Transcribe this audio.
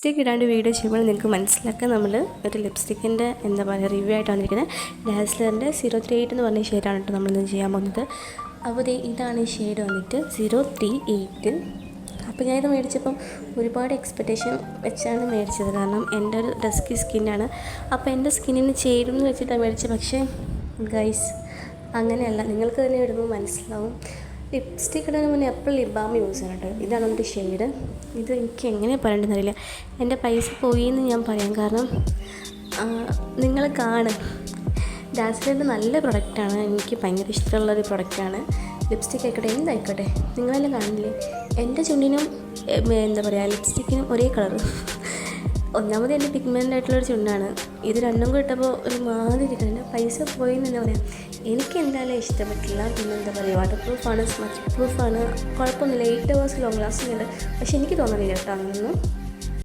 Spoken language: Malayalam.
ലിപ്സ്റ്റിക് ഇടാണ്ട് വീഡിയോ ചെയ്യുമ്പോൾ നിങ്ങൾക്ക് മനസ്സിലാക്കാൻ നമ്മൾ ഒരു ലിപ്സ്റ്റിക്കിൻ്റെ എന്താ പറയുക റിവ്യൂ ആയിട്ട് വന്നിരിക്കുന്നത്. ഡാസ്ലറിൻ്റെ 038 എന്ന് പറഞ്ഞ ഷെയ്ഡാണ് കേട്ടോ നമ്മളിന്ന് ചെയ്യാൻ പോകുന്നത്. അപ്പോൾ ഇതാണ് ഈ ഷെയ്ഡ് വന്നിട്ട് 038. അപ്പോൾ ഞാനിത് മേടിച്ചപ്പം ഒരുപാട് എക്സ്പെക്റ്റേഷൻ വെച്ചാണ് മേടിച്ചത്. കാരണം എൻ്റെ ഒരു ഡസ്കി സ്കിന്നാണ്. അപ്പോൾ എൻ്റെ സ്കിന്നിന് ചേരുമെന്ന് വെച്ചിട്ടാണ് മേടിച്ചത്. പക്ഷേ ഗൈസ് അങ്ങനെയല്ല, നിങ്ങൾക്ക് തന്നെ ഇടുമ്പോൾ മനസ്സിലാവും. ലിപ്സ്റ്റിക് ഇടുന്നതിന് മുന്നേ എപ്പോഴും ലിപ് ബാം യൂസ് ചെയ്യണം കേട്ടോ. ഇതാണ് എൻ്റെ ഷെയ്ഡ്. ഇത് എനിക്ക് എങ്ങനെ പറയേണ്ടതെന്നറിയില്ല. എൻ്റെ പൈസ പോയി എന്ന് ഞാൻ പറയാം. കാരണം നിങ്ങൾ കാണും, ഡാസ്ലറിൻ്റെ നല്ല പ്രൊഡക്റ്റാണ്. എനിക്ക് ഭയങ്കര ഇഷ്ടമുള്ളൊരു പ്രൊഡക്റ്റാണ്. ലിപ്സ്റ്റിക് ആയിക്കോട്ടെ, എന്തായിക്കോട്ടെ, നിങ്ങളെല്ലാം കാണില്ലേ എൻ്റെ ചുണ്ടിനും എന്താ പറയുക ലിപ്സ്റ്റിക്കിനും ഒരേ കളറ്. ഒന്നാമത് എൻ്റെ പിഗ്മെൻ്റ് ആയിട്ടുള്ളൊരു ചുണ്ടാണ്. ഇത് രണ്ടും കൂടി ഇട്ടപ്പോൾ ഒരു മാതിരി ഇരിക്കുന്നുണ്ട്. പൈസ പോയി എന്ന് തന്നെ പറയാം. എനിക്ക് എന്തായാലും ഇഷ്ടപ്പെട്ടില്ല. പിന്നെ എന്താ പറയുക, വാട്ടർ പ്രൂഫാണ്, സ്മച്ച് പ്രൂഫാണ്, കുഴപ്പമൊന്നുമില്ല. 8 hours ലോങ് ലാസ്റ്റിംഗ് ഉണ്ട്. പക്ഷേ എനിക്ക് തോന്നുന്നില്ല കേട്ടോ അങ്ങനെയൊന്നും.